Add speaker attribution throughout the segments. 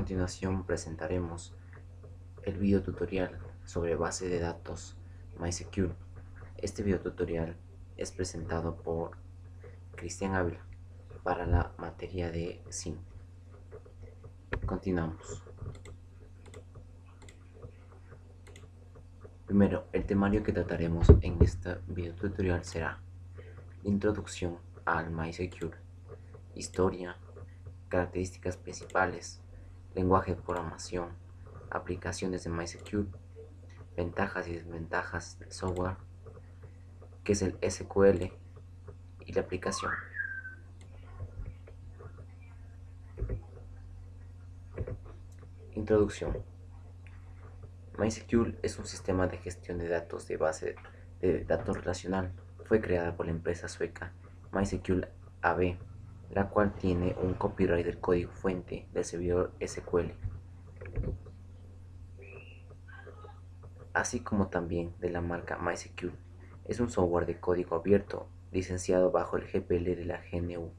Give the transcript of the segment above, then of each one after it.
Speaker 1: continuación presentaremos el video tutorial sobre base de datos MySQL. Este video tutorial es presentado por Cristian Ávila para la materia de SIM. Continuamos. Primero, el temario que trataremos en este video tutorial será introducción al MySQL, historia, características principales, lenguaje de programación, aplicaciones de MySQL, ventajas y desventajas del software, qué es el SQL y la aplicación. Introducción. MySQL es un sistema de gestión de datos de base de datos relacional. Fue creada por la empresa sueca MySQL AB, la cual tiene un copyright del código fuente del servidor SQL, así como también de la marca MySQL. Es un software de código abierto licenciado bajo el GPL de la GNU,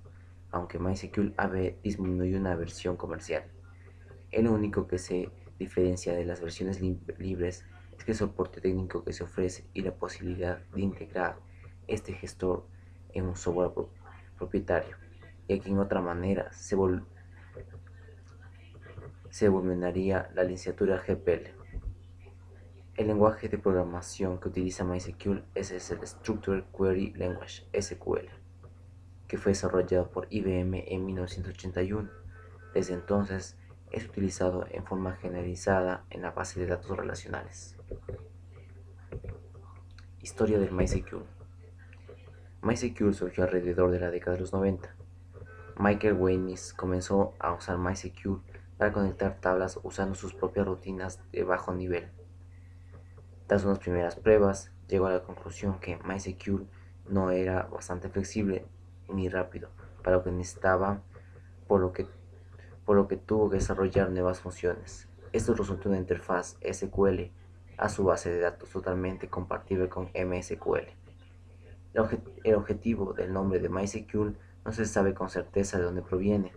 Speaker 1: aunque MySQL AB disminuyó una versión comercial. El único que se diferencia de las versiones libres es que el soporte técnico que se ofrece y la posibilidad de integrar este gestor en un software propietario, ya que en otra manera se vulneraría la licenciatura GPL. El lenguaje de programación que utiliza MySQL es el Structured Query Language (SQL), que fue desarrollado por IBM en 1981. Desde entonces es utilizado en forma generalizada en la base de datos relacionales. Historia del MySQL. MySQL surgió alrededor de la década de los 90. Michael Wenis comenzó a usar MySQL para conectar tablas usando sus propias rutinas de bajo nivel. Tras unas primeras pruebas, llegó a la conclusión que MySQL no era bastante flexible ni rápido para lo que necesitaba, por lo que tuvo que desarrollar nuevas funciones. Esto resultó en una interfaz SQL a su base de datos totalmente compatible con MySQL. El objetivo del nombre de MySQL no se sabe con certeza de dónde proviene.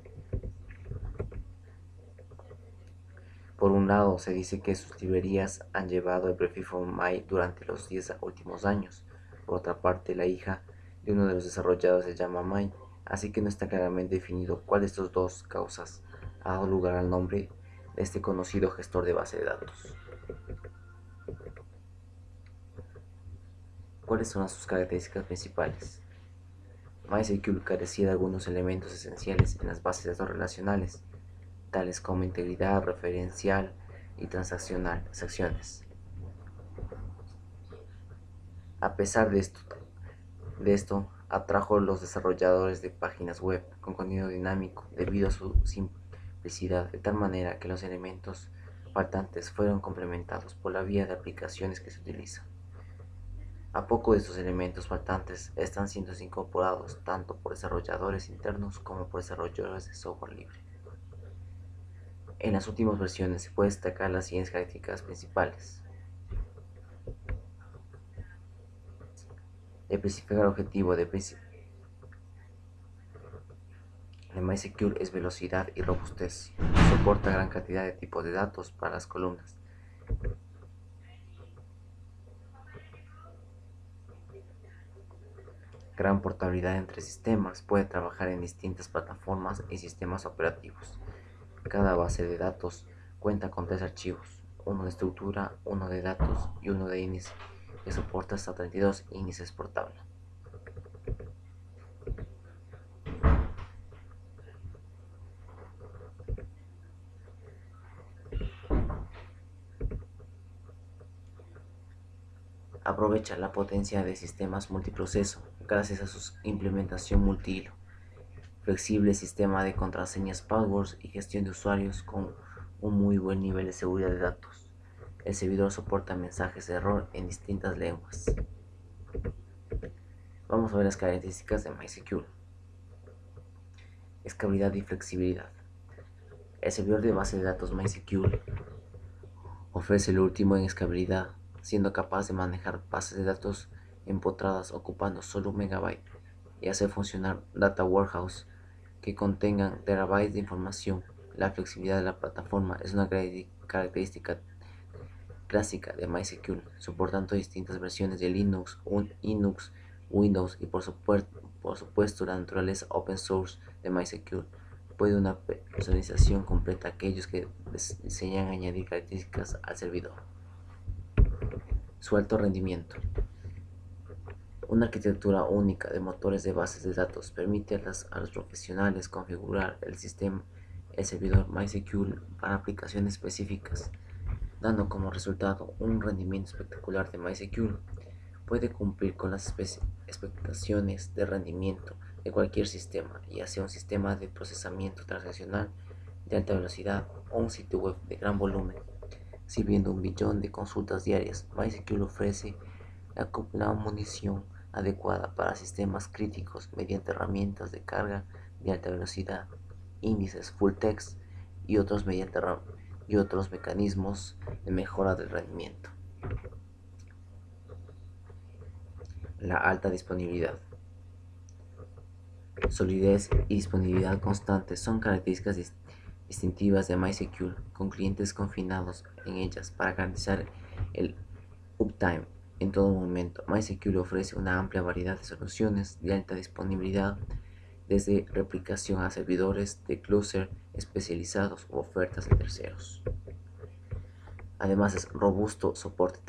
Speaker 1: Por un lado, se dice que sus librerías han llevado el prefijo My durante los 10 últimos años. Por otra parte, la hija de uno de los desarrolladores se llama My, así que no está claramente definido cuál de estas dos causas ha dado lugar al nombre de este conocido gestor de base de datos. ¿Cuáles son sus características principales? MySQL carecía de algunos elementos esenciales en las bases de datos relacionales, tales como integridad referencial y transacciones. A pesar de esto, atrajo a los desarrolladores de páginas web con contenido dinámico debido a su simplicidad, de tal manera que los elementos faltantes fueron complementados por la vía de aplicaciones que se utilizan. A poco de estos elementos faltantes están siendo incorporados tanto por desarrolladores internos como por desarrolladores de software libre. En las últimas versiones se puede destacar las siguientes características principales. El principal objetivo de MySQL es velocidad y robustez. Soporta gran cantidad de tipos de datos para las columnas. Gran portabilidad entre sistemas. Puede trabajar en distintas plataformas y sistemas operativos. Cada base de datos cuenta con 3 archivos, uno de estructura, uno de datos y uno de índice, que soporta hasta 32 índices por tabla. Aprovecha la potencia de sistemas multiproceso gracias a su implementación multihilo, flexible sistema de contraseñas, passwords y gestión de usuarios con un muy buen nivel de seguridad de datos. El servidor soporta mensajes de error en distintas lenguas. Vamos a ver las características de MySQL. Escalabilidad y flexibilidad. El servidor de base de datos MySQL ofrece lo último en escalabilidad, siendo capaz de manejar bases de datos empotradas ocupando solo 1 MB y hacer funcionar data warehouse que contengan terabytes de información. La flexibilidad de la plataforma es una característica clásica de MySQL, soportando distintas versiones de Linux, Windows y por supuesto la naturaleza open source de MySQL. Puede una personalización completa a aquellos que desean añadir características al servidor. Su alto rendimiento. Una arquitectura única de motores de bases de datos permite a los profesionales configurar el servidor MySQL para aplicaciones específicas, dando como resultado un rendimiento espectacular de MySQL. Puede cumplir con las expectaciones de rendimiento de cualquier sistema, ya sea un sistema de procesamiento transaccional de alta velocidad o un sitio web de gran volumen, sirviendo 1 billón de consultas diarias. MySQL ofrece la munición adecuada para sistemas críticos mediante herramientas de carga de alta velocidad, índices full text y otros mecanismos de mejora del rendimiento. La alta disponibilidad. Solidez y disponibilidad constante son características distintivas de MySQL, con clientes confinados en ellas para garantizar el uptime en todo momento. MySQL ofrece una amplia variedad de soluciones de alta disponibilidad, desde replicación a servidores de cluster especializados o ofertas de terceros. Además, es robusto soporte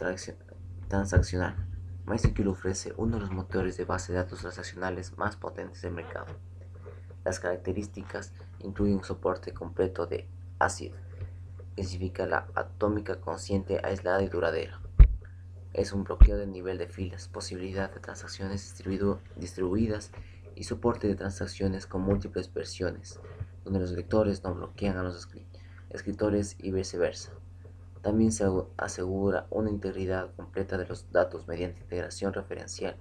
Speaker 1: transaccional. MySQL ofrece uno de los motores de base de datos transaccionales más potentes del mercado. Las características incluyen un soporte completo de ACID, que significa la atómica consciente, aislada y duradera. Es un bloqueo de nivel de filas, posibilidad de transacciones distribuidas y soporte de transacciones con múltiples versiones, donde los lectores no bloquean a los escritores y viceversa. También se asegura una integridad completa de los datos mediante integración referencial,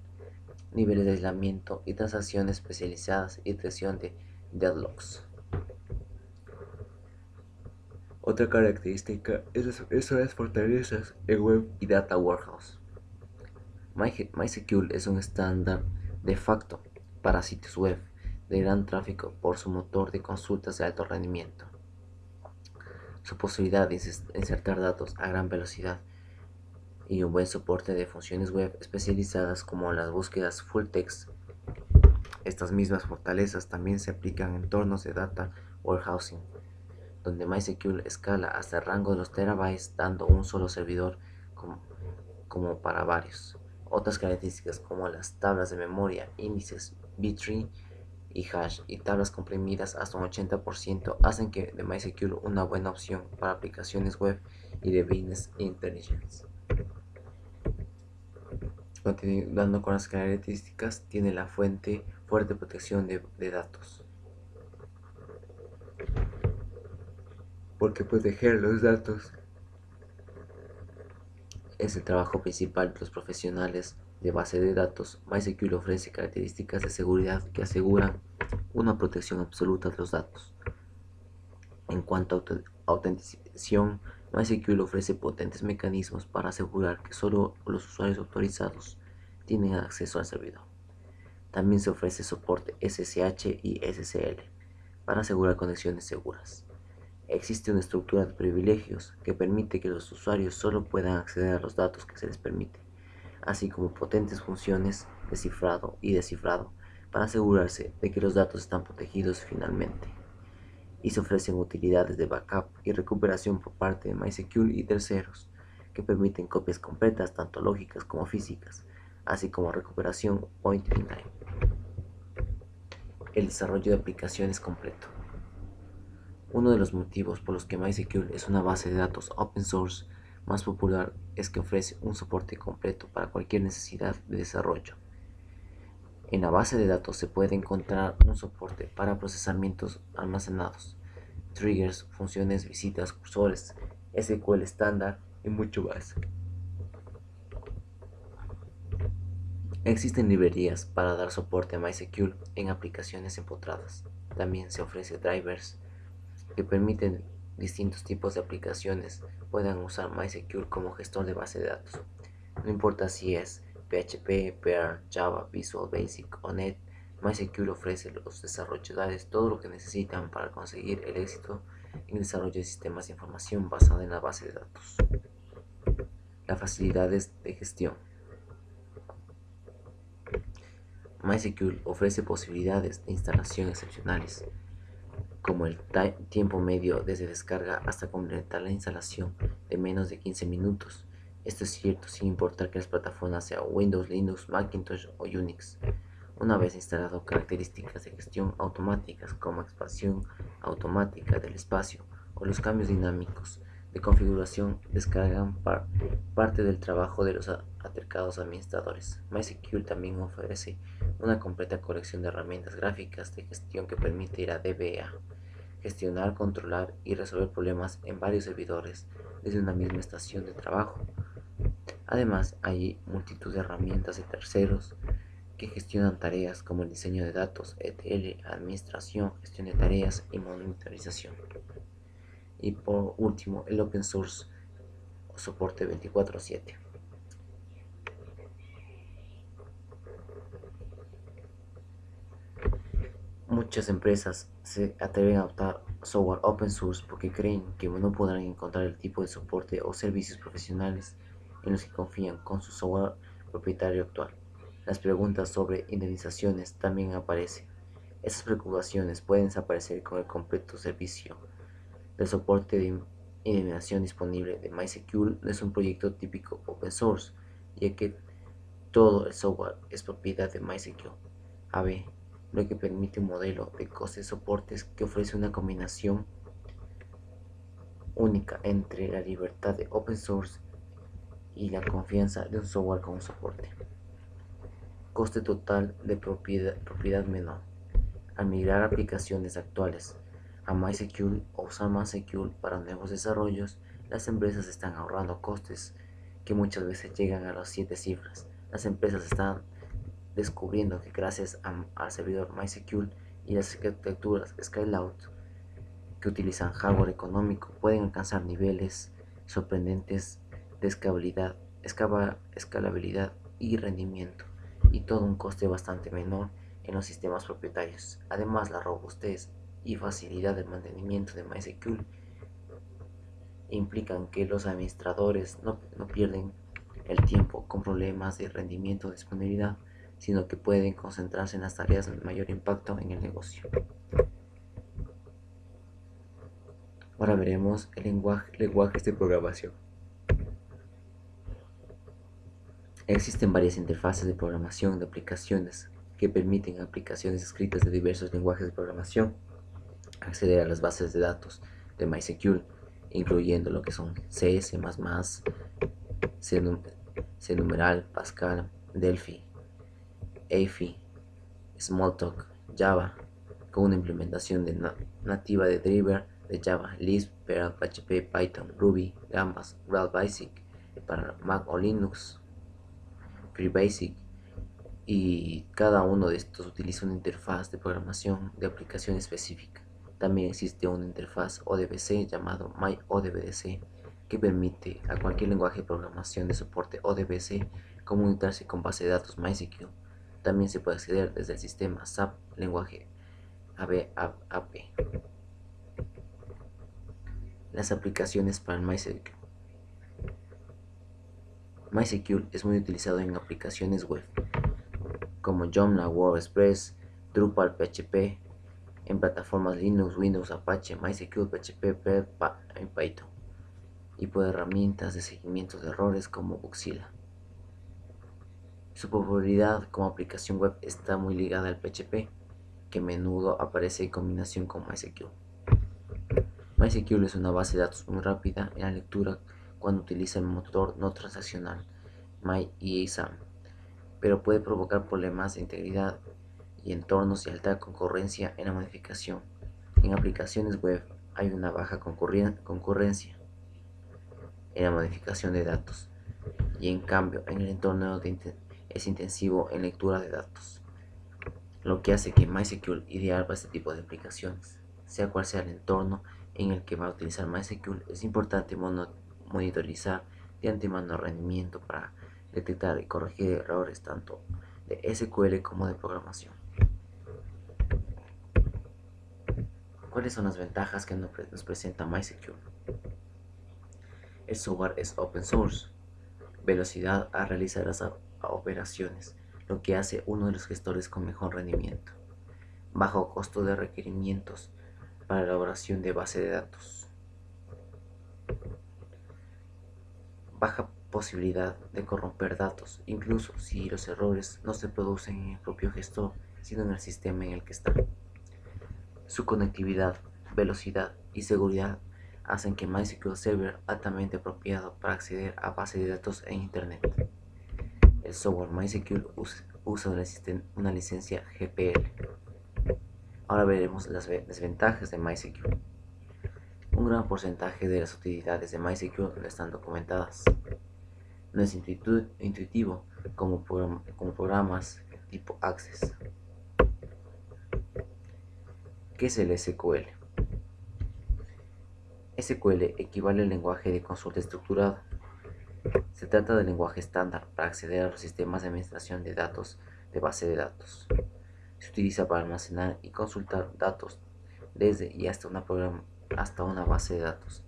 Speaker 1: niveles de aislamiento y transacciones especializadas y detección de deadlocks. Otra característica son las fortalezas en Web y Data Warehouse. MySQL es un estándar de facto para sitios web de gran tráfico por su motor de consultas de alto rendimiento, su posibilidad de insertar datos a gran velocidad y un buen soporte de funciones web especializadas como las búsquedas full text. Estas mismas fortalezas también se aplican en entornos de data warehousing, donde MySQL escala hasta el rango de los terabytes, dando un solo servidor como para varios. Otras características como las tablas de memoria, índices, B-tree y hash y tablas comprimidas hasta un 80% hacen de MySQL una buena opción para aplicaciones web y de business intelligence. Continuando con las características, tiene la fuerte protección de datos, porque proteger los datos es el trabajo principal de los profesionales de base de datos. MySQL ofrece características de seguridad que aseguran una protección absoluta de los datos. En cuanto a autenticación, MySQL ofrece potentes mecanismos para asegurar que solo los usuarios autorizados tienen acceso al servidor. También se ofrece soporte SSH y SSL para asegurar conexiones seguras. Existe una estructura de privilegios que permite que los usuarios solo puedan acceder a los datos que se les permite, así como potentes funciones de cifrado y descifrado para asegurarse de que los datos están protegidos finalmente. Y se ofrecen utilidades de backup y recuperación por parte de MySQL y terceros, que permiten copias completas tanto lógicas como físicas, así como recuperación point in time. El desarrollo de aplicaciones completo. Uno de los motivos por los que MySQL es una base de datos open source más popular es que ofrece un soporte completo para cualquier necesidad de desarrollo. En la base de datos se puede encontrar un soporte para procesamientos almacenados, triggers, funciones, visitas, cursores, SQL estándar y mucho más. Existen librerías para dar soporte a MySQL en aplicaciones empotradas. También se ofrece drivers que permiten distintos tipos de aplicaciones puedan usar MySQL como gestor de base de datos. No importa si es PHP, Perl, Java, Visual Basic o Net, MySQL ofrece a los desarrolladores todo lo que necesitan para conseguir el éxito en el desarrollo de sistemas de información basada en la base de datos. Las facilidades de gestión. MySQL ofrece posibilidades de instalación excepcionales, como el tiempo medio desde descarga hasta completar la instalación de menos de 15 minutos. Esto es cierto sin importar que las plataformas sean Windows, Linux, Macintosh o Unix. Una vez instalado, características de gestión automáticas como expansión automática del espacio o los cambios dinámicos de configuración descargan parte del trabajo de los atercados administradores. MySQL también ofrece una completa colección de herramientas gráficas de gestión que permite ir a DBA, gestionar, controlar y resolver problemas en varios servidores desde una misma estación de trabajo. Además, hay multitud de herramientas de terceros que gestionan tareas como el diseño de datos, ETL, administración, gestión de tareas y monitorización. Y por último, el Open Source o soporte 24/7. Muchas empresas se atreven a adoptar software open source porque creen que no podrán encontrar el tipo de soporte o servicios profesionales en los que confían con su software propietario actual. Las preguntas sobre indemnizaciones también aparecen. Estas preocupaciones pueden desaparecer con el completo servicio del soporte de indemnización disponible de MySQL. No es un proyecto típico open source, ya que todo el software es propiedad de MySQL AB, lo que permite un modelo de costes de soportes que ofrece una combinación única entre la libertad de open source y la confianza de un software con soporte. Coste total de propiedad menor. Al migrar aplicaciones actuales a MySQL o usar MySQL para nuevos desarrollos, las empresas están ahorrando costes que muchas veces llegan a las 7 cifras. Las empresas están descubriendo que gracias al servidor MySQL y las arquitecturas Scale-out que utilizan hardware económico pueden alcanzar niveles sorprendentes de escalabilidad y rendimiento, y todo un coste bastante menor en los sistemas propietarios. Además, la robustez y facilidad del mantenimiento de MySQL implican que los administradores no pierden el tiempo con problemas de rendimiento o disponibilidad, sino que pueden concentrarse en las tareas de mayor impacto en el negocio. Ahora veremos lenguajes de programación. Existen varias interfaces de programación de aplicaciones que permiten a aplicaciones escritas de diversos lenguajes de programación acceder a las bases de datos de MySQL, incluyendo lo que son C, C++, C#, Pascal, Delphi, AFI, Smalltalk, Java, con una implementación nativa de driver de Java, Lisp, Perl, PHP, Python, Ruby, Gambas, Real Basic para Mac o Linux, FreeBasic, y cada uno de estos utiliza una interfaz de programación de aplicación específica. También existe una interfaz ODBC llamado MyODBC que permite a cualquier lenguaje de programación de soporte ODBC comunicarse con base de datos MySQL. También se puede acceder desde el sistema SAP lenguaje ABAP. Las aplicaciones para el MySQL. MySQL es muy utilizado en aplicaciones web como Joomla, WordPress, Drupal, PHP, en plataformas Linux, Windows, Apache, MySQL, PHP, Perl y Python, y por herramientas de seguimiento de errores como Bugzilla. Su popularidad como aplicación web está muy ligada al PHP, que a menudo aparece en combinación con MySQL. MySQL es una base de datos muy rápida en la lectura cuando utiliza el motor no transaccional MyESAM, pero puede provocar problemas de integridad y entornos y alta concurrencia en la modificación. En aplicaciones web hay una baja concurrencia en la modificación de datos, y en cambio en el entorno es intensivo en lectura de datos, lo que hace que MySQL ideal para este tipo de aplicaciones. Sea cual sea el entorno en el que va a utilizar MySQL, es importante monitorizar de antemano el rendimiento para detectar y corregir errores tanto de SQL como de programación. ¿Cuáles son las ventajas que nos presenta MySecure? El software es open source, velocidad a realizar las operaciones, lo que hace uno de los gestores con mejor rendimiento, bajo costo de requerimientos para la elaboración de base de datos, baja posibilidad de corromper datos, incluso si los errores no se producen en el propio gestor, sino en el sistema en el que está. Su conectividad, velocidad y seguridad hacen que MySQL Server altamente apropiado para acceder a bases de datos en Internet. El software MySQL usa una licencia GPL. Ahora veremos las desventajas de MySQL. Un gran porcentaje de las utilidades de MySQL no están documentadas. No es intuitivo como programas tipo Access. ¿Qué es el SQL? SQL equivale al lenguaje de consulta estructurado. Se trata del lenguaje estándar para acceder a los sistemas de administración de datos de base de datos. Se utiliza para almacenar y consultar datos desde y hasta una base de datos.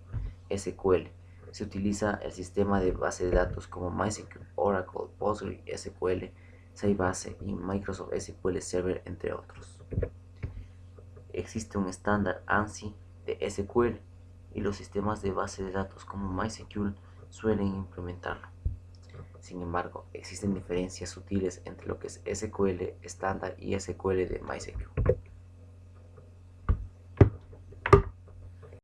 Speaker 1: SQL. Se utiliza el sistema de base de datos como MySQL, Oracle, PostgreSQL, Sybase y Microsoft SQL Server, entre otros. Existe un estándar ANSI de SQL y los sistemas de base de datos como MySQL suelen implementarlo. Sin embargo, existen diferencias sutiles entre lo que es SQL estándar y SQL de MySQL.